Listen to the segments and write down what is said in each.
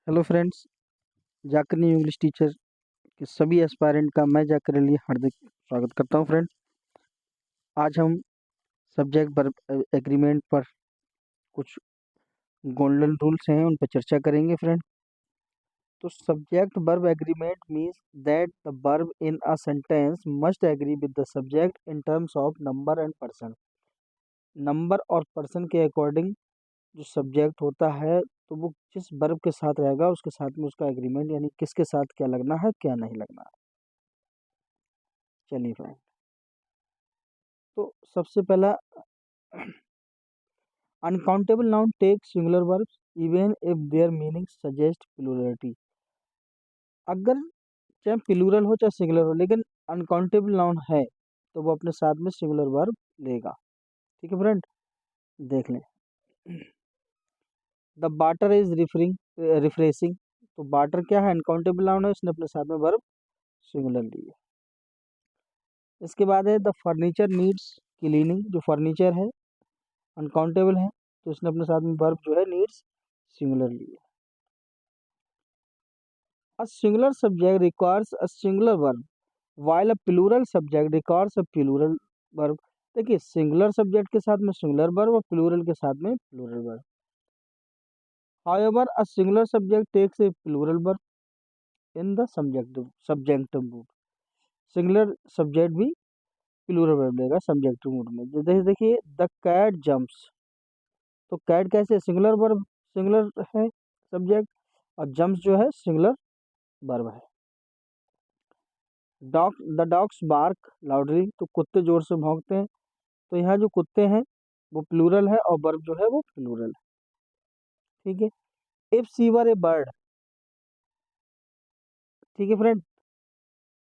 Hello friends, जाकर new English teacher के सभी एस्पायरेंट का मैं जाकर के लिए हार्दिक स्वागत करता हूं। फ्रेंड, आज हम सब्जेक्ट वर्ब एग्रीमेंट पर कुछ गोल्डन रूल्स हैं उन पर चर्चा करेंगे। फ्रेंड, तो subject verb agreement means that the verb in a sentence must agree with the subject in terms of number and person. Number और पर्सन के अकॉर्डिंग जो सब्जेक्ट होता है तो वो जिस वर्ब के साथ रहेगा उसके साथ में उसका एग्रीमेंट यानी किसके साथ क्या लगना है क्या नहीं लगना है। चलिए फ्रेंड, तो सबसे पहला uncountable noun take singular verbs even if their meaning suggest plurality. अगर चाहे प्लूरल हो चाहे सिंगुलर हो, लेकिन अनकाउंटेबल नाउन है तो वो अपने साथ में सिंगुलर वर्ब लेगा। ठीक है फ्रेंड, देख लें। द बाटर इज रिफ्रेशिंग, तो बाटर क्या है? अनकाउंटेबल नाउन है, उसने अपने साथ में वर्ब सिंगुलर ली है। इसके बाद है द फर्नीचर नीड्स क्लीनिंग, जो फर्नीचर है अनकाउंटेबल है तो उसने अपने साथ में वर्ब जो है नीड्स सिंगुलर ली है। A singular subject requires a singular verb while a plural subject requires a plural verb। देखिए, सिंगुलर सब्जेक्ट के साथ में सिंगुलर वर्ब और प्लूरल के साथ में plural verb. However, a singular subject takes a plural verb in the subjunctive mood। Singular subject भी plural verb लेगा सब्जेक्टिव मूड में। जैसे देखिए, द कैट जंप्स, तो कैट कैसे? सिंगुलर वर्ब, सिंगुलर है सब्जेक्ट, और जंप्स जो है सिंगुलर वर्ब है। द डॉग्स बार्क लाउडली, तो कुत्ते जोर से भौंकते हैं, तो यहाँ जो कुत्ते हैं वो प्लूरल है और वर्ब जो है वो प्लूरल है। ठीक है। If C were A bird, ठीक है friend,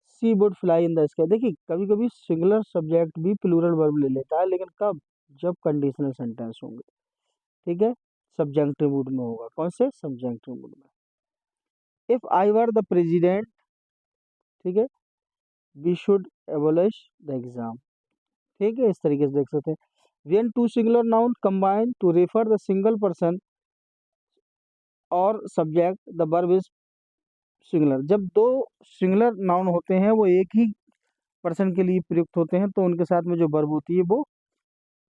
she would fly in the sky. देखिए, कभी कभी सिंगुलर सब्जेक्ट भी प्लूरल वर्ब ले लेता है, लेकिन कब? जब कंडीशनल सेंटेंस होंगे। ठीक है, सब्जेक्टिव मूड में होगा। कौन से? सब्जेक्टिव मूड में। If I were the president, ठीक है, we should abolish the exam. ठीक है, इस तरीके से देख सकते हैं। when two singular noun combine to refer the single person और subject the verb is singular. जब दो सिंगुलर नाउन होते हैं वो एक ही पर्सन के लिए प्रयुक्त होते हैं तो उनके साथ में जो वर्ब होती है वो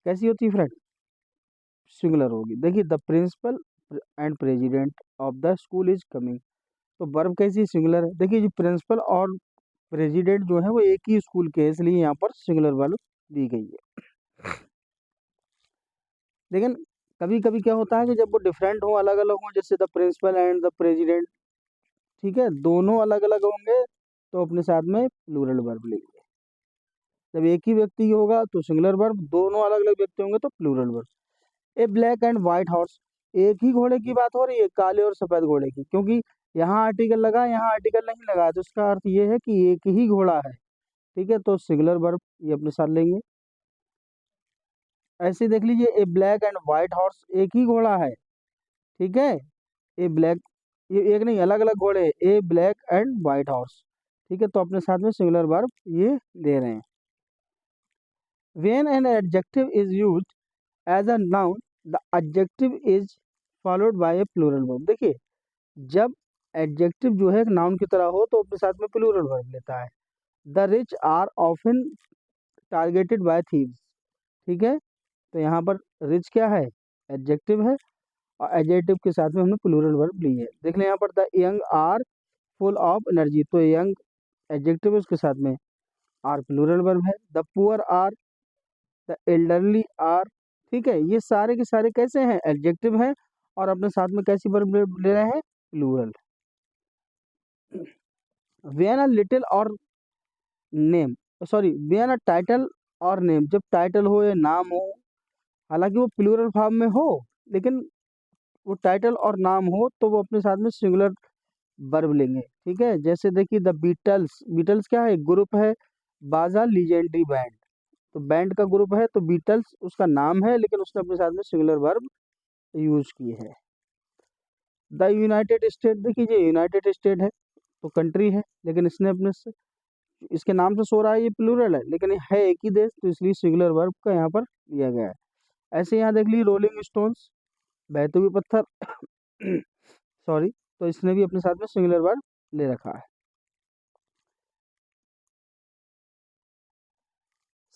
कैसी होती है फ्रेंड? सिंगुलर होगी। देखिए, the principal and president of the school is coming, तो वर्ब कैसी? सिंगुलर है। देखिए, जो प्रिंसिपल और प्रेसिडेंट जो है वो एक ही स्कूल के हैं, इसलिए यहाँ पर सिंगुलर वर्ब दी गई है। लेकिन कभी कभी क्या होता है कि जब वो डिफरेंट हो, अलग अलग हो, जैसे the principal and the president, ठीक है, दोनों अलग अलग होंगे तो अपने साथ में प्लूरल वर्ब लेंगे। जब एक ही व्यक्ति होगा तो सिंगुलर वर्ब, दोनों अलग अलग व्यक्ति होंगे तो plural verb. A black and white horse, एक ही घोड़े की बात हो रही है, काले और सफेद घोड़े की, क्योंकि यहाँ आर्टिकल लगा यहाँ आर्टिकल नहीं लगा, तो इसका अर्थ ये है कि एक ही घोड़ा है। ठीक है, तो सिंगुलर वर्ब ये अपने साथ लेंगे। ऐसे देख लीजिए, ए ब्लैक एंड व्हाइट हॉर्स, एक ही घोड़ा है। ठीक है, ए ब्लैक, ये एक नहीं, अलग अलग घोड़े, ए ब्लैक एंड व्हाइट हॉर्स। ठीक है, तो अपने साथ में सिंगुलर वर्ब ये ले रहे हैं। When an adjective is used as a noun the adjective is followed by a plural verb. देखिए, जब एडजेक्टिव जो है एक नाउन की तरह हो तो अपने साथ में प्लूरल वर्ब लेता है। The rich are often targeted by thieves. ठीक है, तो यहाँ पर रिच क्या है? एडजेक्टिव है, और एडजेक्टिव के साथ में हमने प्लूरल वर्ब ली है। देख लें यहाँ पर, the young are full of energy, तो यंग एडजेक्टिव है, उसके साथ में आर प्लूरल वर्ब है। The poor are, the elderly are. ठीक है, ये सारे के सारे कैसे हैं? एडजेक्टिव हैं और अपने साथ में कैसी वर्ब ले रहे हैं? प्लूरल। वेन अ लिटिल और name, sorry, when a title और नेम, जब टाइटल हो या नाम हो, हालांकि वो प्लूरल फॉर्म में हो, लेकिन वो टाइटल और नाम हो तो वो अपने साथ में सिंगुलर वर्ब लेंगे। ठीक है, जैसे देखिए, द बीटल्स, बीटल्स क्या है? ग्रुप है, बाजा लीजेंडरी बैंड, तो बैंड का ग्रुप है, तो बीटल्स उसका नाम है, लेकिन उसने अपने साथ में सिंगुलर वर्ब यूज की है। द यूनाइटेड स्टेट, देखिए ये यूनाइटेड स्टेट है तो कंट्री है, लेकिन इसने अपने से, इसके नाम से सो रहा है ये प्लूरल है, लेकिन ये है एक ही देश, तो इसलिए सिंगुलर वर्ब का यहाँ पर लिया गया है। ऐसे यहाँ देख लीजिए, रोलिंग स्टोन्स, बहते हुए पत्थर सॉरी, तो इसने भी अपने साथ में सिंगुलर वर्ब ले रखा है।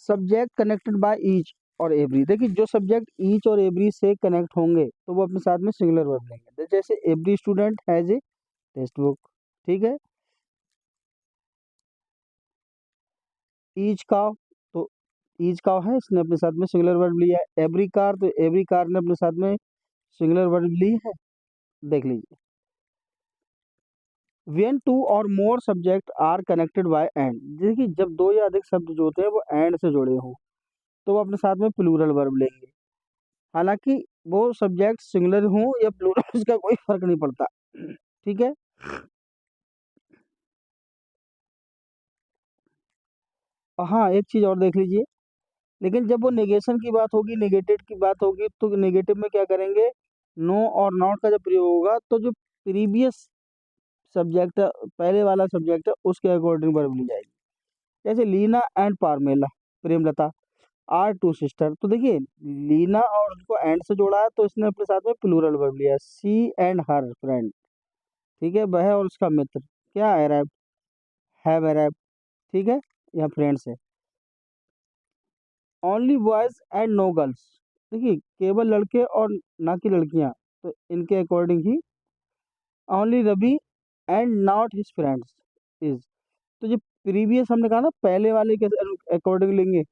सब्जेक्ट कनेक्टेड बाय ईच और एवरी, देखिए जो सब्जेक्ट ईच और एवरी से कनेक्ट होंगे तो वो अपने साथ में सिंगुलर वर्ब लेंगे। जैसे every student has a text book, ठीक है। ईच काउ, तो ईच काउ है, इसने अपने साथ में सिंगुलर वर्ब लिया है। एवरी कार, तो एवरी कार ने अपने साथ में सिंगुलर वर्ब ली है। देख लीजिए, when two or more subject are connected by and, देखिए जब दो या अधिक शब्द जो होते हैं वो एंड से जुड़े हों तो वो अपने साथ में प्लूरल वर्ब लेंगे। हालांकि वो सब्जेक्ट सिंगुलर हो या प्लूरल उसका कोई फर्क नहीं पड़ता, ठीक है। हाँ, एक चीज और देख लीजिए, लेकिन जब वो नेगेशन की बात होगी, नेगेटिव की बात होगी, तो नेगेटिव में क्या करेंगे, नो और नॉट का जब प्रयोग होगा तो जो प्रीवियस सब्जेक्ट है, पहले वाला सब्जेक्ट है, उसके अकॉर्डिंग वर्ब ली जाएगी। जैसे Leena and Pamela, Premlata are two sister, तो देखिए लीना और उसको एंड से जोड़ा है तो इसने अपने साथ में प्लूरल वर्ब लिया। सी एंड हर फ्रेंड, ठीक है, वह और उसका मित्र क्या अराइव, हैव अराइव, ठीक है, यहाँ फ्रेंड्स है। Only boys and no girls, देखिए केवल लड़के और ना कि लड़कियां, तो इनके अकॉर्डिंग ही only Ravi and not his friends is, तो जो प्रीवियस हमने कहा ना पहले वाले के अकॉर्डिंग लेंगे,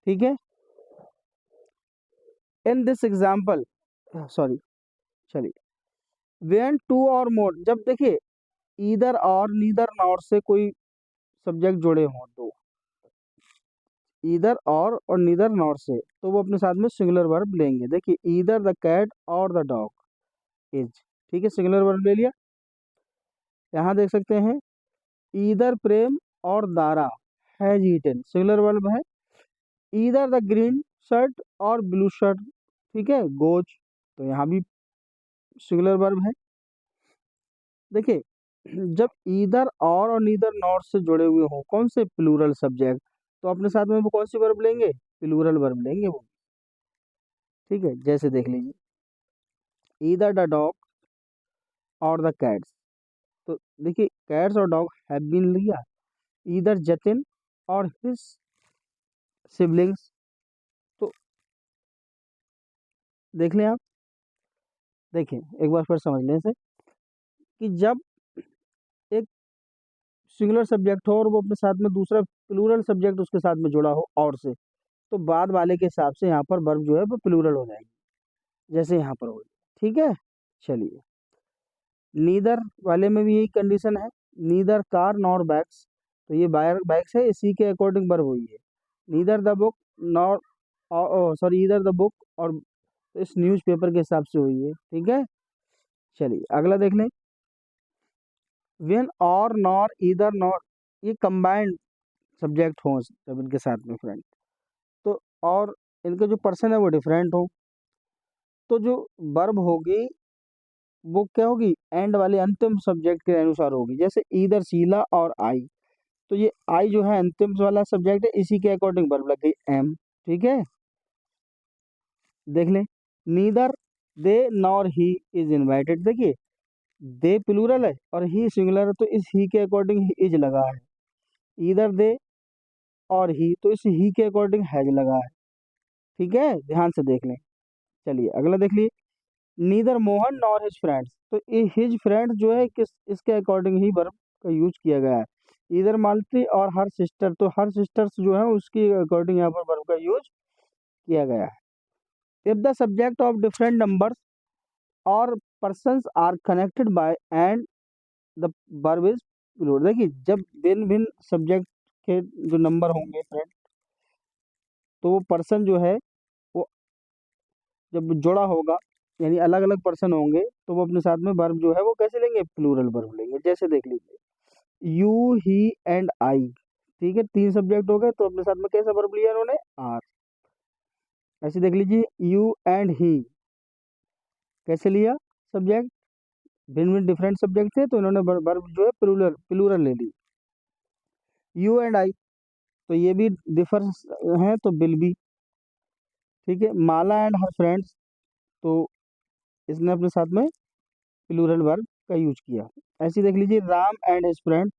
ठीक है। इन दिस एग्जाम्पल, सॉरी, चलिए, वेन टू और मोर, जब देखिए ईदर और नीदर नॉर से कोई सब्जेक्ट जुड़े हों, तो ईदर और नीदर नॉर से, तो वो अपने साथ में सिंगुलर वर्ब लेंगे। देखिए ईदर द कैट और द डॉग इज, ठीक है, सिंगुलर वर्ब ले लिया। यहाँ देख सकते हैं either Prem or Dara has eaten, singular verb है। Either the green shirt or blue shirt, ठीक है, गोज, तो यहाँ भी सिंगुलर वर्ब है। देखिए जब ईदर और नीदर नॉट से जुड़े हुए हों कौन से प्लूरल सब्जेक्ट, तो अपने साथ में वो कौन सी वर्ब लेंगे, प्लूरल वर्ब लेंगे वो, ठीक है। जैसे देख लीजिए ईदर द डॉग और द कैट्स, तो देखिए कैट्स और डॉग हैव बीन लिया। ईदर जतिन और हिज सिबलिंग्स, तो देख लें आप, देखें एक बार फिर समझ लें इसे, कि जब एक सिंगुलर सब्जेक्ट हो और वो अपने साथ में दूसरा प्लूरल सब्जेक्ट उसके साथ में जुड़ा हो और से, तो बाद वाले के हिसाब से यहाँ पर वर्ब जो है वो प्लूरल हो जाएगी, जैसे यहाँ पर हो, ठीक है। चलिए नीदर वाले में भी यही कंडीशन है, नीदर कार नॉर बैग्स, तो ये बैग्स है, इसी के अकॉर्डिंग वर्ब हुई है। Neither the book nor, sorry either the book, और इस न्यूज़पेपर के हिसाब से हुई है, ठीक है। चलिए अगला देख लें, वेन और नॉर ईदर नॉर, ये कंबाइंड सब्जेक्ट हो जब इनके साथ में फ्रेंड, तो और इनके जो पर्सन है वो डिफरेंट हो, तो जो वर्ब होगी वो क्या होगी, एंड वाले अंतिम सब्जेक्ट के अनुसार होगी। जैसे ईदर शीला और आई, तो ये आई जो है अंतिम वाला सब्जेक्ट है, इसी के अकॉर्डिंग वर्ब लग गई एम, ठीक है। देख लें neither they nor he is invited, देखिए दे प्लूरल है और ही सिंगुलर है, तो इस ही के अकॉर्डिंग इज लगा है। ईदर दे और ही, तो इस ही के अकॉर्डिंग हैज लगा है, ठीक है, ध्यान से देख लें। चलिए अगला देख लीजिए, neither Mohan nor his friends, तो ये हिज फ्रेंड्स जो है किस इसके अकॉर्डिंग ही वर्ब का यूज किया गया है। इधर मालती और हर सिस्टर, तो हर सिस्टर्स जो है उसके अकॉर्डिंग यहाँ पर वर्ब का यूज किया गया है। If the subject of different numbers और persons are connected by and the verb is plural, देखिए जब भिन्न भिन्न सब्जेक्ट के जो नंबर होंगे फ्रेंड, तो वो पर्सन जो है वो जब जुड़ा होगा, यानी अलग अलग पर्सन होंगे, तो वो अपने साथ में वर्ब जो है वो कैसे लेंगे, प्लूरल वर्ब लेंगे। जैसे देख लीजिए यू ही एंड आई, ठीक है, तीन सब्जेक्ट हो गए तो अपने साथ में कैसा वर्ब लिया उन्होंने, आर। ऐसे देख लीजिए यू एंड ही, कैसे लिया सब्जेक्ट, भिन्न भिन्न डिफरेंट सब्जेक्ट थे तो इन्होंने वर्ब जो है प्लूरल प्लूरल ले ली। यू एंड आई, तो ये भी डिफर हैं तो विल बी, ठीक है। माला एंड हर फ्रेंड्स, तो इसने अपने साथ में प्लूरल वर्ब का यूज किया। ऐसे ही देख लीजिए, राम एंड हिज फ्रेंड,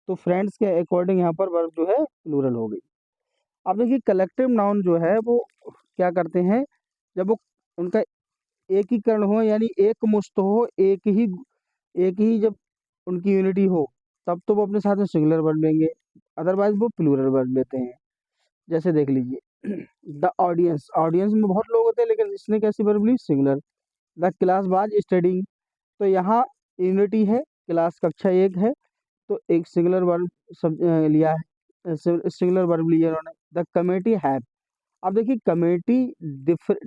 तो फ्रेंड्स के अकॉर्डिंग यहाँ पर वर्ब जो है प्लूरल हो गई। अब देखिए कलेक्टिव नाउन जो है वो क्या करते हैं, जब वो उनका एकीकरण हो यानी एक मुश्त हो, एक ही जब उनकी यूनिटी हो, तब तो वो अपने साथ में सिंगुलर वर्ब लेंगे, अदरवाइज वो प्लूरल वर्ब लेते हैं। जैसे देख लीजिए द ऑडियंस, ऑडियंस में बहुत लोग होते हैं लेकिन इसने कैसी वर्ब ली, singular. The class was studying, तो यहाँ यूनिटी है, क्लास कक्षा एक है, तो एक सिंगुलर वर्ब सब लिया है, सिंगुलर वर्ब लिया उन्होंने। द कमेटी हैव, अब देखिए कमेटी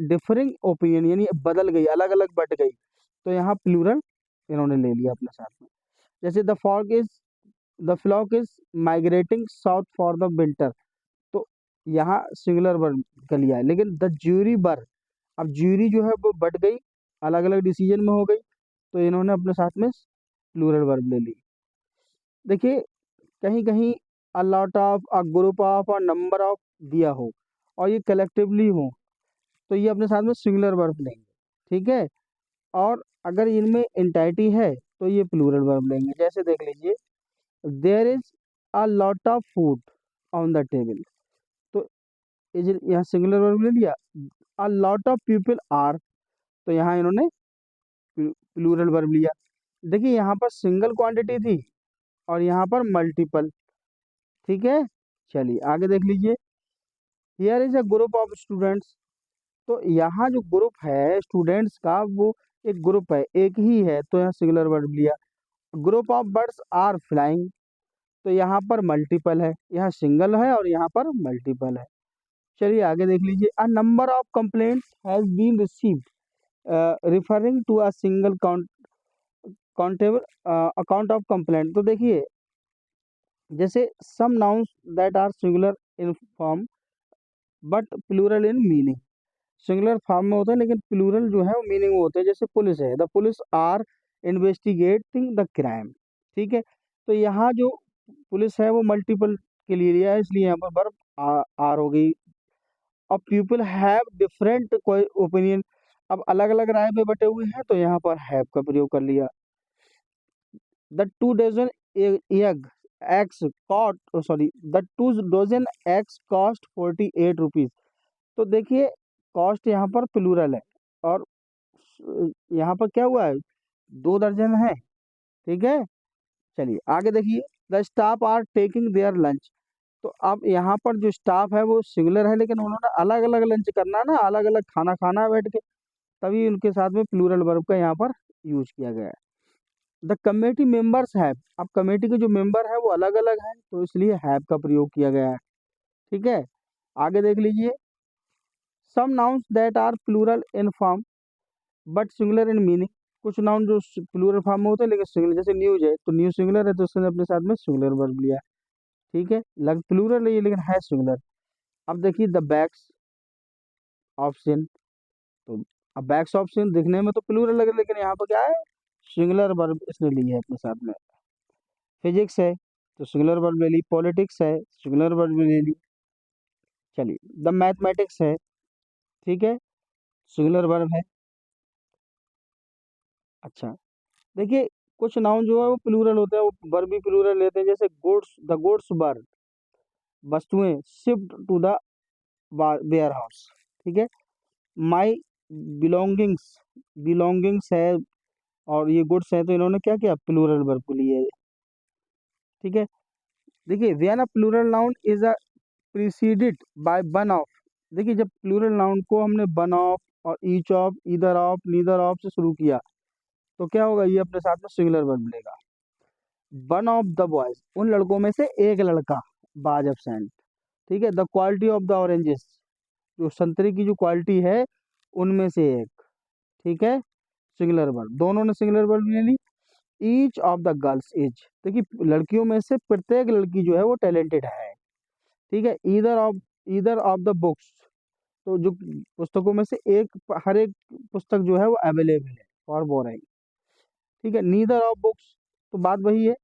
डिफरिंग ओपिनियन यानी बदल गई, अलग अलग बट गई, तो यहाँ प्लूरल इन्होंने ले लिया अपने साथ में। जैसे the flock is migrating south for the winter, तो यहाँ सिंगुलर वर्ब का लिया है। लेकिन द ज्यूरी बर, अब ज्यूरी जो है वो बट गई, अलग अलग डिसीजन में हो गई, तो इन्होंने अपने साथ में प्लूरल वर्ब ले ली। देखिए कहीं कहीं अ lot of, a group of, a number of दिया हो और ये कलेक्टिवली हो, तो ये अपने साथ में सिंगुलर वर्ब लेंगे, ठीक है। और अगर इनमें एंटाइटी है तो ये प्लूरल वर्ब लेंगे। जैसे देख लीजिए, there is a lot of food on the table, तो यहाँ सिंगुलर वर्ब ले लिया। A lot of people are, तो यहाँ इन्होंने प्लूरल वर्ब लिया। देखिए यहाँ पर सिंगल क्वांटिटी थी और यहाँ पर मल्टीपल, ठीक है। चलिए आगे देख लीजिए, here is a group of students, तो यहाँ जो ग्रुप है स्टूडेंट्स का वो एक ग्रुप है, एक ही है, तो यहाँ सिंगुलर वर्ब लिया। Group of birds are flying, तो यहाँ पर मल्टीपल है, यहाँ सिंगल है और यहाँ पर मल्टीपल है। चलिए आगे देख लीजिए, a number of complaints has been received, referring to a single countable account of complaint, तो देखिए जैसे some nouns that are singular in form but plural in meaning, singular form में होता है लेकिन प्लूरल जो है वो मीनिंग में होते हैं। जैसे पुलिस है, the police are investigating the crime, ठीक है। तो यहाँ जो पुलिस है वो मल्टीपल के लिए लिया है, इसलिए यहाँ पर वर्ब आर हो गई। अब पीपल हैव डिफरेंट ओपिनियन, अब अलग अलग राय में बटे हुए हैं, तो यहाँ पर हैव का प्रयोग कर लिया। The two dozen egg eggs cost, sorry, the two dozen eggs cost 48 rupees, तो देखिए कॉस्ट यहाँ पर प्लूरल है और यहाँ पर क्या हुआ है, 2 दर्जन है, ठीक है। चलिए आगे देखिए, the staff are taking their lunch, तो अब यहाँ पर जो स्टाफ है वो सिंगुलर है लेकिन उन्होंने अलग अलग लंच करना है ना, अलग अलग खाना खाना है बैठ के, तभी उनके साथ में प्लूरल वर्ब का यहाँ पर यूज किया गया है। द कमेटी मेंबर्स हैव, अब कमेटी के जो मेंबर है वो अलग अलग हैं, तो इसलिए हैव का प्रयोग किया गया है, ठीक है। आगे देख लीजिए, some nouns that are plural in form but singular in meaning, कुछ नाउन जो प्लूरल फॉर्म में होते हैं लेकिन सिंगुलर, जैसे न्यूज है तो न्यूज सिंगुलर है तो उसने अपने साथ में सिंगुलर वर्ब लिया, ठीक है। लग प्लूरल है ये लेकिन है सिंगुलर। अब देखिए द बैग्स ऑप्शन, तो अब बैग्स ऑप्शन दिखने में तो प्लूरल लगे लेकिन यहाँ पर क्या है, सिंगुलर वर्ब इसने ली है अपने साथ में। फिजिक्स है तो सिंगुलर वर्ब ले ली, पॉलिटिक्स है सिंगुलर वर्ब ले ली। चलिए द मैथमेटिक्स है, ठीक है, सिंगुलर वर्ब है। अच्छा देखिए कुछ नाउन जो है वो प्लूरल होते हैं, वो वर्ब भी प्लूरल लेते हैं, जैसे गुड्स, द गुड्स वर, वस्तुएं, shift to the warehouse, ठीक है। माई बिलोंगिंग्स, बिलोंगिंग्स है और ये गुड्स है, तो इन्होंने क्या किया, प्लूरल वर्ब को लिए, ठीक है। देखिए when a plural noun is a preceded by one of, देखिए जब प्लूरल नाउन को हमने वन ऑफ और each of, either of, neither of से शुरू किया, तो क्या होगा, ये अपने साथ में सिंगुलर वर्ब लेगा। वन ऑफ द बॉयज, उन लड़कों में से एक लड़का, बाज एब्सेंट, ठीक है। The quality of the oranges, जो संतरे की जो क्वालिटी है उनमें से एक, ठीक है, सिंगुलर वर्ब, दोनों ने सिंगुलर वर्ब ले ली। Each of the girls is, देखिए लड़कियों में से प्रत्येक लड़की जो है वो टैलेंटेड है, ठीक है। ईदर ऑफ द बुक्स, तो जो पुस्तकों में से एक, हर एक पुस्तक जो है वो अवेलेबल है और बोरिंग, ठीक है। नीदर ऑफ बुक्स, तो बात वही है,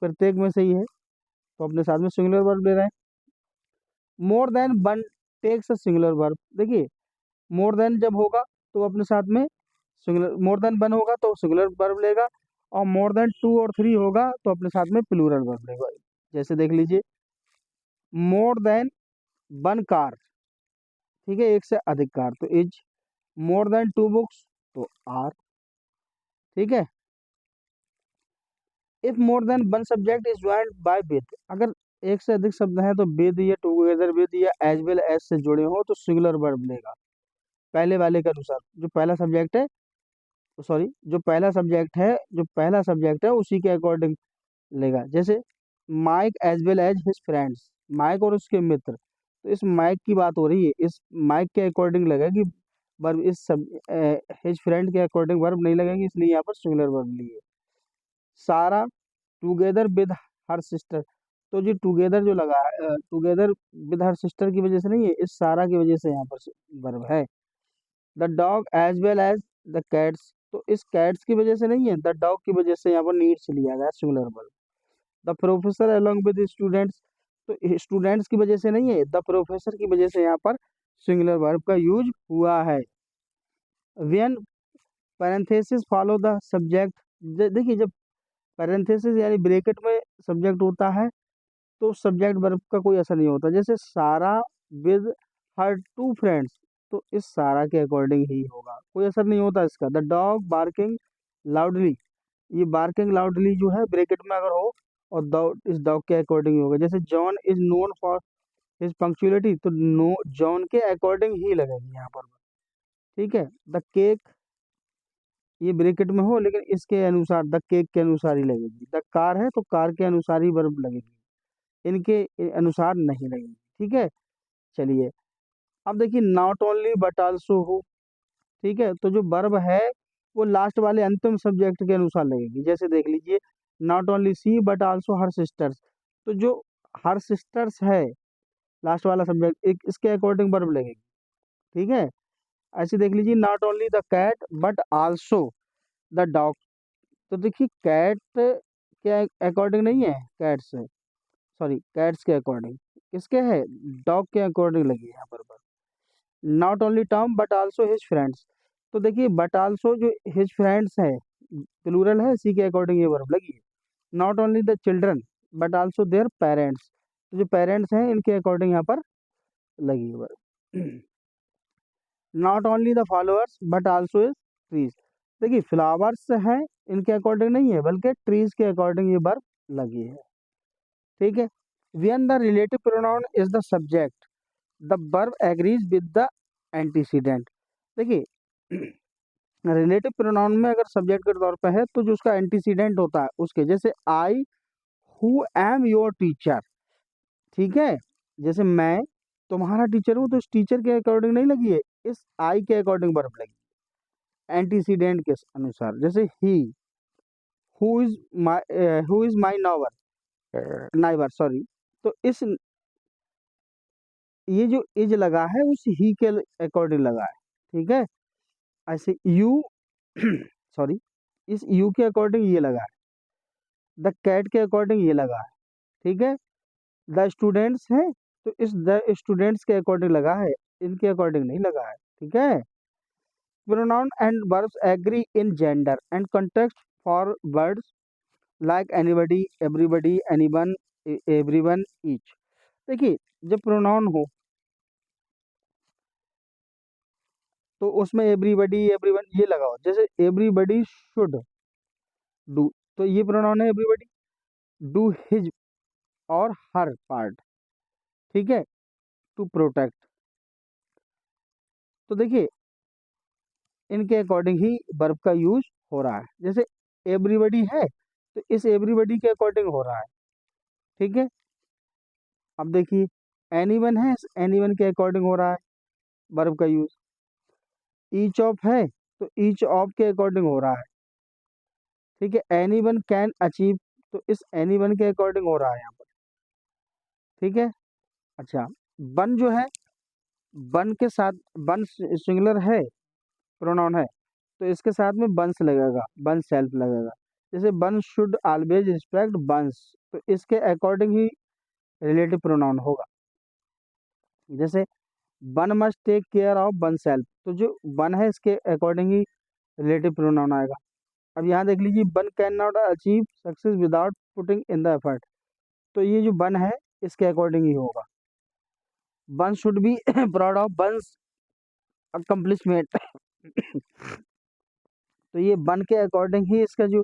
प्रत्येक में से ही है, तो अपने साथ में सिंगुलर वर्ब ले रहे हैं। More than one takes a singular verb, देखिए मोर देन जब होगा तो अपने साथ में सिंगुलर, मोर देन वन होगा तो सिंगुलर वर्ब लेगा, और मोर देन टू और थ्री होगा तो अपने साथ में प्लूरल वर्ब लेगा। जैसे देख लीजिए, मोर देन वन कार, ठीक है, एक से अधिक कार तो is, more than two books तो आर, ठीक है। If more than one subject is joined by with, अगर एक से अधिक शब्द हैं तो विद या टुगेदर विद या एज वेल एज से जुड़े हो तो सिंगुलर वर्ब लेगा, पहले वाले के अनुसार। जो पहला सब्जेक्ट है, सॉरी, जो पहला सब्जेक्ट है उसी के अकॉर्डिंग लेगा। जैसे Mike as well as his friends, Mike और उसके मित्र, तो इस माइक की बात हो रही है, इस माइक के अकॉर्डिंग लगेगी वर्ब, इस सब हिज फ्रेंड के अकॉर्डिंग वर्ब नहीं लगेगी, इसलिए यहाँ पर सिंगुलर वर्ब ली है। सारा टुगेदर विद हर सिस्टर, तो जो टुगेदर जो लगा है, टुगेदर विद हर सिस्टर की वजह से नहीं है, इस सारा की वजह से यहाँ पर वर्ब है। The dog as well as the cats, तो इस कैट्स की वजह से नहीं है, द डॉग की वजह से यहाँ पर नीड्स लिया गया singular verb. The professor along with students, तो स्टूडेंट्स की वजह से नहीं है, द प्रोफेसर की वजह से यहाँ पर सिंगुलर वर्ब का यूज हुआ है। When parenthesis follow the subject, देखिए जब पैरेंथेसिस यानी ब्रैकेट में सब्जेक्ट होता है तो सब्जेक्ट वर्ब का कोई असर नहीं होता। जैसे सारा विद हर टू फ्रेंड्स, तो इस सारा के अकॉर्डिंग ही होगा, कोई असर नहीं होता इसका। द डॉग बार्किंग लाउडली, ये बार्किंग लाउडली जो है ब्रैकेट में अगर हो और इस डॉग के अकॉर्डिंग ही होगा। जैसे John is known for his punctuality, तो नो जॉन के अकॉर्डिंग ही लगेगी यहाँ पर, ठीक है। द केक, ये ब्रैकेट में हो लेकिन इसके अनुसार, द केक के अनुसार ही लगेगी। द कार है तो कार के अनुसार ही वर्ब लगेगी, इनके अनुसार नहीं लगेगी, ठीक है। चलिए, अब देखिए नॉट ओनली बट आल्सो हो, ठीक है, तो जो वर्ब है वो लास्ट वाले अंतिम सब्जेक्ट के अनुसार लगेगी। जैसे देख लीजिए, not only she but also her sisters, तो जो हर सिस्टर्स है लास्ट वाला सब्जेक्ट, एक इसके अकॉर्डिंग वर्ब लगेगी, ठीक है। ऐसे देख लीजिए, not only the cat but also the dog, तो देखिए कैट के अकॉर्डिंग नहीं है, कैट्स है, सॉरी कैट्स के अकॉर्डिंग, किसके है, डॉग के अकॉर्डिंग लगी है यहाँ पर। Not only Tom but also his friends, तो देखिए बट आल्सो जो हिज फ्रेंड्स है प्लूरल है, इसी के अकॉर्डिंग ये वर्ब लगी है। Not only the children but also their parents, तो जो पेरेंट्स हैं इनके अकॉर्डिंग यहाँ पर लगी है verb. Not only the followers but also is trees, देखिए फ्लावर्स हैं इनके अकॉर्डिंग नहीं है बल्कि ट्रीज के अकॉर्डिंग ये वर्ब लगी है, ठीक है। When the relative pronoun is the subject the verb agrees with the antecedent, देखिए रिलेटिव प्रोनाउन में अगर सब्जेक्ट के तौर पे है तो जो उसका एंटीसीडेंट होता है उसके, जैसे I who am your teacher, ठीक है, जैसे मैं तुम्हारा टीचर हूँ तो इस टीचर के अकॉर्डिंग नहीं लगी है, इस आई के अकॉर्डिंग वर्ब लगी एंटीसीडेंट के अनुसार। जैसे ही, who is my neighbour, sorry, तो इस, ये जो इज लगा है उस ही के अकॉर्डिंग लगा है, ठीक है। ऐसे यू सॉरी, इस यू के अकॉर्डिंग ये लगा है, द कैट के अकॉर्डिंग ये लगा है, ठीक है। द स्टूडेंट्स है तो इस द स्टूडेंट्स के अकॉर्डिंग लगा है, इनके अकॉर्डिंग नहीं लगा है, ठीक है। Pronoun and verbs agree in gender and context for words like anybody, everybody, anyone, everyone, each, देखिए जब प्रोनाउन हो तो उसमें एवरीबडी, एवरीवन ये लगाओ। जैसे एवरीबडी शुड डू, तो ये प्रोनाउन है एवरीबडी, डू हिज और हर पार्ट, ठीक है, टू प्रोटेक्ट, तो देखिए इनके अकॉर्डिंग ही वर्ब का यूज हो रहा है। जैसे एवरीबडी है तो इस एवरीबडी के अकॉर्डिंग हो रहा है, ठीक है। अब देखिए एनीवन है, इस एनीवन के अकॉर्डिंग हो रहा है वर्ब का यूज। ईच ऑफ है तो ईच ऑफ के अकॉर्डिंग हो रहा है, ठीक है। एनीवन कैन अचीव, तो इस एनीवन के अकॉर्डिंग हो रहा है यहाँ पर, ठीक है। अच्छा, वन जो है, वन के साथ, वन सिंगुलर है, प्रोनाउन है, तो इसके साथ में बंस लगेगा, वन सेल्फ लगेगा। जैसे one should always respect one's, तो इसके अकॉर्डिंग ही रिलेटिव प्रोनाउन होगा। जैसे one must take care of oneself, तो जो वन है इसके अकॉर्डिंग ही रिलेटिव प्रोनाउन आएगा। अब यहाँ देख लीजिए, one can not achieve success without putting in the effort. तो ये जो वन है इसके अकॉर्डिंग ही होगा। One should be proud of one's accomplishment. तो ये वन के अकॉर्डिंग ही इसका जो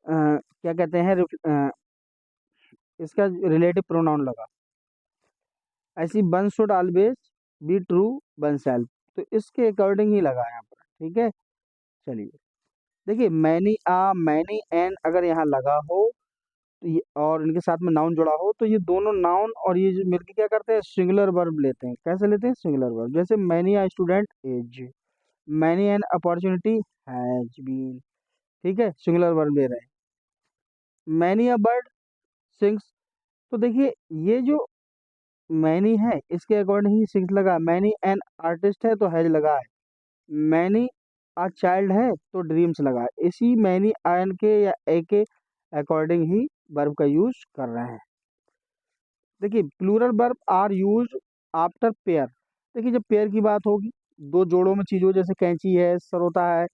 क्या कहते हैं इसका रिलेटिव प्रोनाउन लगा। ऐसी one should always be true one self, तो इसके अकॉर्डिंग ही लगा यहाँ पर। ठीक है, चलिए देखिए, मैनी एन अगर यहाँ लगा हो तो ये और इनके साथ में नाउन जुड़ा हो, तो ये दोनों नाउन और ये जो मिलके क्या करते हैं, सिंगुलर वर्ब लेते हैं। कैसे लेते हैं, सिंगुलर वर्ब। जैसे many a student is, many an opportunity has been. ठीक है, सिंगुलर वर्ब ले रहे हैं। मैनी अ बर्ड सिंग्स, तो देखिए ये जो मैनी है इसके अकॉर्डिंग ही सिंग्स लगा। मैनी एन आर्टिस्ट है तो हैज लगा है। मैनी आ चाइल्ड है तो ड्रीम्स लगा है। इसी मैनी एन के या ए के अकॉर्डिंग ही वर्ब का यूज कर रहे हैं। देखिए plural verb are use after pair. देखिए जब पेयर की बात होगी, दो जोड़ों में चीज हो, जैसे कैंची है, सरोता है,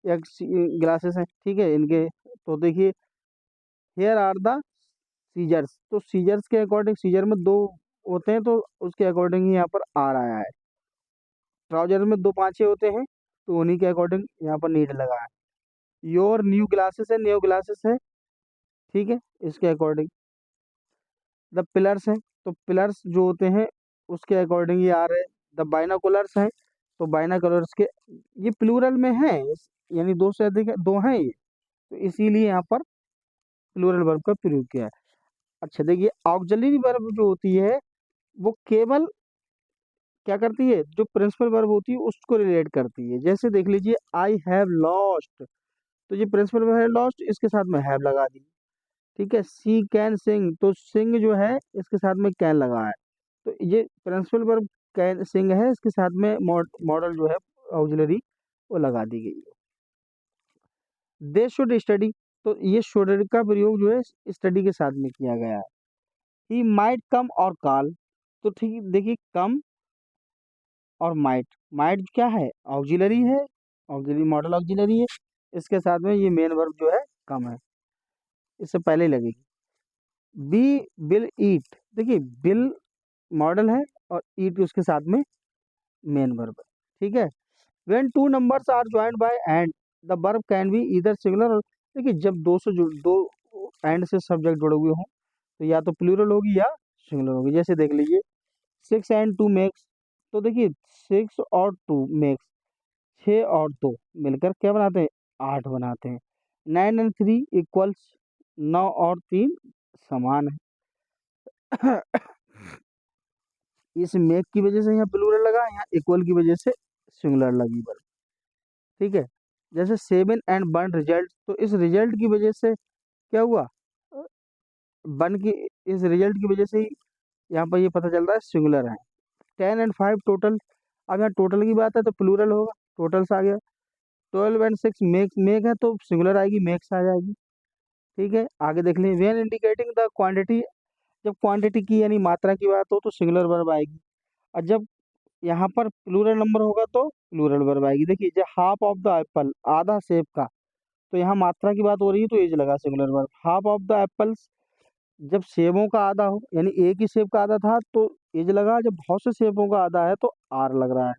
या ग्लासेस हैं, ठीक है इनके, तो देखिए हेयर आर द सीजर्स, तो सीजर्स के अकॉर्डिंग, सीजर में दो होते हैं तो उसके अकॉर्डिंग ही यहाँ पर आर आया है। ट्राउजर में दो पांचे होते हैं तो उन्हीं के अकॉर्डिंग यहाँ पर नीड लगा है। योर न्यू ग्लासेस है, न्यू ग्लासेस है, ठीक है, इसके अकॉर्डिंग। द पिलर्स है, तो पिलर्स जो होते हैं उसके अकॉर्डिंग ये आ रहे हैं। द बाइनाकुलर्स है, तो बाइनाकुलर्स के, ये प्लूरल में है, यानी दो से अधिक दो हैं ये, तो इसीलिए यहाँ पर प्लूरल वर्ब का प्रयोग किया है। अच्छा देखिए, ऑक्सिलरी वर्ब जो होती है वो केवल क्या करती है, जो प्रिंसिपल वर्ब होती है उसको रिलेट करती है। जैसे देख लीजिए, आई हैव लॉस्ट, तो ये प्रिंसिपल वर्ब है लॉस्ट, इसके साथ में हैव लगा दी। ठीक है, सी कैन सिंग, तो सिंग जो है इसके साथ में कैन लगा है, तो ये प्रिंसिपल वर्ब कैन सिंग है, इसके साथ में मॉडल जो है ऑक्सिलरी वो लगा दी गई है। दे शुड स्टडी, तो ये शुड का प्रयोग जो है स्टडी के साथ में किया गया है। ही माइट कम और कॉल, तो ठीक देखिए, कम और माइट क्या है, ऑक्सिलरी है, ऑक्सिलरी मॉडल ऑक्सिलरी है, इसके साथ में ये मेन वर्ब जो है कम है, इससे पहले ही लगेगी। बी विल ईट, देखिए बिल मॉडल है और ईट उसके साथ में मेन वर्ब है। ठीक है, when two numbers are joined by and, the verb can be either singular, देखिए जब दो एंड से सब्जेक्ट जुड़े हुए हों तो या तो प्लूरल होगी या सिंगुलर होगी। जैसे देख लीजिए, 6 and 2 मेक्स, तो देखिए 6 और 2 मेक्स, 6 और 2 मिलकर क्या बनाते हैं, 8 बनाते हैं। 9 and 3 इक्वल्स, 9 और 3 समान है। इस मेक की वजह से यहाँ प्लूरल लगा, यहाँ इक्वल की वजह से सिंगुलर लगी वर्ब। ठीक है, जैसे 7 and 1 रिजल्ट, तो इस रिजल्ट की वजह से क्या हुआ, वन की, इस रिजल्ट की वजह से ही यहाँ पर ये पता चल रहा है सिंगुलर है। 10 and 5 टोटल, अब यहाँ टोटल की बात है तो प्लूरल होगा, टोटल्स आ गया। 12 and 6 मेक है तो सिंगुलर आएगी, मेक्स आ जाएगी। ठीक है, आगे देख लें, वेन इंडिकेटिंग द क्वांटिटी, जब क्वांटिटी की यानी मात्रा की बात हो तो सिंगुलर वर्ब आएगी, और जब यहाँ पर प्लूरल नंबर होगा तो प्लूरल वर्ब आएगी। देखिए जब हाफ ऑफ द एप्पल, आधा सेब का, तो यहाँ मात्रा की बात हो रही है तो एज लगा singular verb. Half of the apples, जब सेबों का आधा हो, यानी एक ही सेब का आधा था तो एज लगा, जब बहुत से सेबों का आधा है तो आर लग रहा है।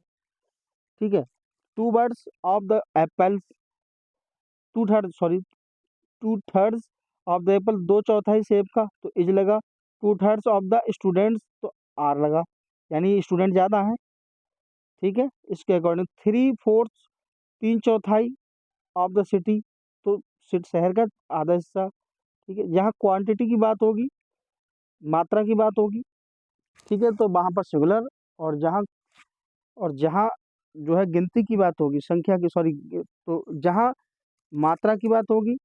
ठीक है, 2 birds of the apples, 2/3 sorry, 2/3 of the Apple, 2/4 सेब का, तो इज लगा। 2/3 ऑफ द स्टूडेंट्स, तो आर लगा, यानी स्टूडेंट ज़्यादा है। ठीक है, इसके अकॉर्डिंग 3/4, 3/4 ऑफ द सिटी, तो सिट शहर का आधा हिस्सा। ठीक है, जहाँ क्वांटिटी की बात होगी, मात्रा की बात होगी, ठीक है, तो वहाँ पर सिंगुलर, और जहाँ जो है गिनती की बात होगी, संख्या की, सॉरी, तो जहाँ मात्रा की बात होगी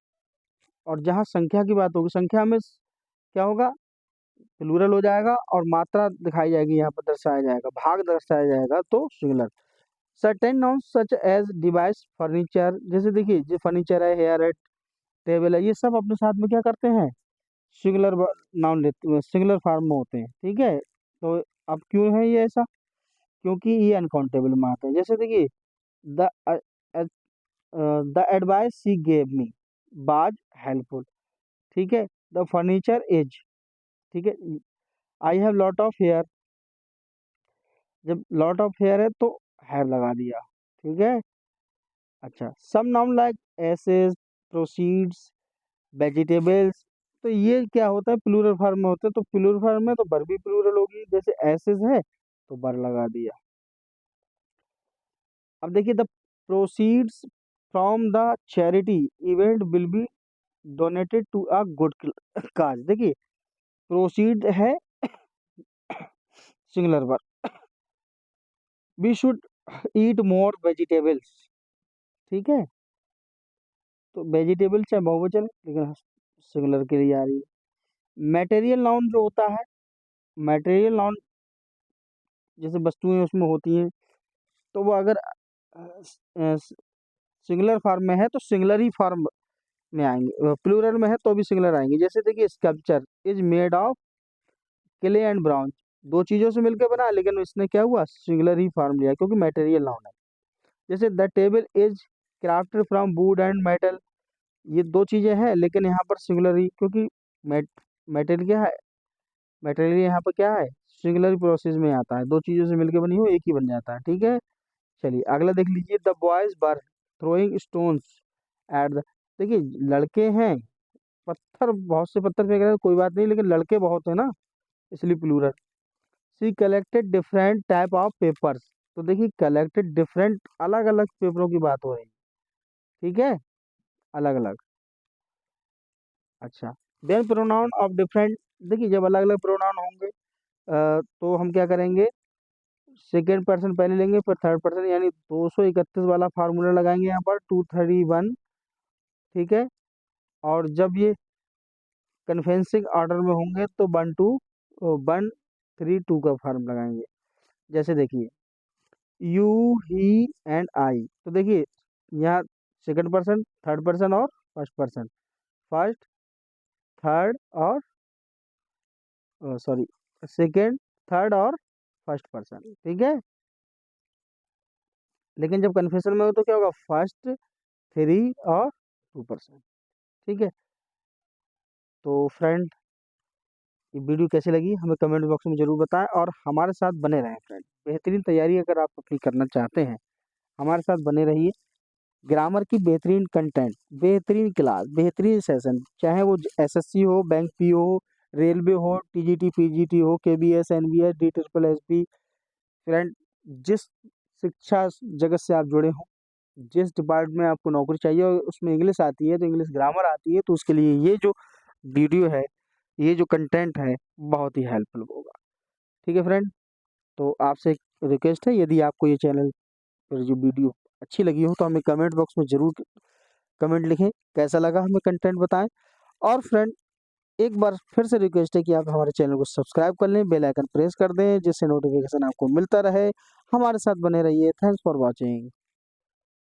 और जहाँ संख्या की बात होगी, संख्या में क्या होगा, प्लूरल हो जाएगा, और मात्रा दिखाई जाएगी, यहाँ पर दर्शाया जाएगा, भाग दर्शाया जाएगा तो singular. Certain noun such edge device, furniture, जैसे देखिए जो फर्नीचर है, हेयर है, टेबल है, ये सब अपने साथ में क्या करते हैं, सिंगुलर नाउन लेते, सिंगुलर फॉर्म में होते हैं। ठीक है, तो अब क्यों है ये ऐसा, क्योंकि ये अनकाउंटेबल में आता है। जैसे देखिए the the advice she gave me was helpful. ठीक है। द फर्नीचर इज, ठीक है, I have lot of hair, जब लॉट ऑफ हेयर है तो हैव लगा दिया। ठीक है। अच्छा, सम नाउन लाइक एसेस, प्रोसीड्स, वेजिटेबल्स, तो ये क्या होता है, प्लूरल फॉर्म में होता है, तो प्लूरल फॉर्म में तो वर भी प्लूरल होगी, जैसे एसेस है तो वर लगा दिया। अब देखिए, the proceeds from the charity event will be donated to a good cause. देखिए, प्रोसीड है singular verb, we should eat more vegetables. ठीक है। तो वेजिटेबल चाहे बहुवचन, लेकिन सिंगुलर के लिए आ रही है। मटेरियल नाउन जो होता है, मटेरियल नाउन जैसे वस्तुएं उसमें होती हैं, तो वो अगर सिंगुलर फॉर्म में है तो सिंगुलर ही फॉर्म में आएंगे, प्लूरल में है तो भी सिंगुलर आएंगे। जैसे देखिए, sculpture is made of clay and brown, दो चीजों से मिलकर बना, लेकिन इसने क्या हुआ, सिंगुलर ही फॉर्म लिया क्योंकि मटेरियल नाउन है। जैसे the table is crafted from would and metal, ये दो चीजें हैं लेकिन यहाँ पर सिंगुलर ही, क्योंकि मेटेरियल क्या है, मटेरियल यहाँ पर क्या है, सिंगुलर प्रोसेस में आता है, दो चीजों से मिलकर बनी हो एक ही बन जाता है। ठीक है। चलिए अगला देख लीजिए, the boys were throwing stones at the, देखिए लड़के हैं, पत्थर, बहुत से पत्थर फेंक रहे हैं, कोई बात नहीं, लेकिन लड़के बहुत है ना, इसलिए plural. She collected different type of papers, तो देखिए कलेक्टेड डिफरेंट, अलग अलग पेपरों की बात हो रही है। ठीक है, अलग अलग। अच्छा, देन प्रोनाउन ऑफ डिफरेंट, देखिए जब अलग अलग प्रोनाउन होंगे तो हम क्या करेंगे, सेकेंड पर्सन पहले लेंगे फिर थर्ड पर्सन, यानी 231 वाला फार्मूला लगाएंगे यहाँ पर, 231। ठीक है। और जब ये कन्वेंसिंग ऑर्डर में होंगे तो 1 2 का फार्म लगाएंगे। जैसे देखिए, यू, ही एंड आई, तो देखिए यहाँ सेकंड पर्सन, थर्ड पर्सन और फर्स्ट पर्सन, फर्स्ट, थर्ड और सॉरी, सेकंड, थर्ड और फर्स्ट पर्सन। ठीक है। लेकिन जब कन्फेशन में हो तो क्या होगा, फर्स्ट, थ्री और टू पर्सन। ठीक है। तो फ्रेंड, ये वीडियो कैसी लगी हमें कमेंट बॉक्स में जरूर बताएं, और हमारे साथ बने रहें फ्रेंड। बेहतरीन तैयारी अगर आप अपनी करना चाहते हैं, हमारे साथ बने रहिए। ग्रामर की बेहतरीन कंटेंट, बेहतरीन क्लास, बेहतरीन सेशन, चाहे वो एसएससी हो, बैंक पीओ हो, रेलवे हो, टीजीटी पीजीटी हो, KBS, NBS, D triple SP, friend, जिस शिक्षा जगत से आप जुड़े हो, जिस डिपार्टमेंट में आपको नौकरी चाहिए और उसमें इंग्लिश आती है, तो इंग्लिश ग्रामर आती है, तो उसके लिए ये जो वीडियो है, ये जो कंटेंट है, बहुत ही हेल्पफुल होगा। ठीक है फ्रेंड। तो आपसे एक रिक्वेस्ट है, यदि आपको ये चैनल पर जो वीडियो अच्छी लगी हो तो हमें कमेंट बॉक्स में ज़रूर कमेंट लिखें, कैसा लगा हमें कंटेंट बताएं। और फ्रेंड, एक बार फिर से रिक्वेस्ट है कि आप हमारे चैनल को सब्सक्राइब कर लें, बेल आइकन प्रेस कर दें, जिससे नोटिफिकेशन आपको मिलता रहे। हमारे साथ बने रहिए। Thanks for watching.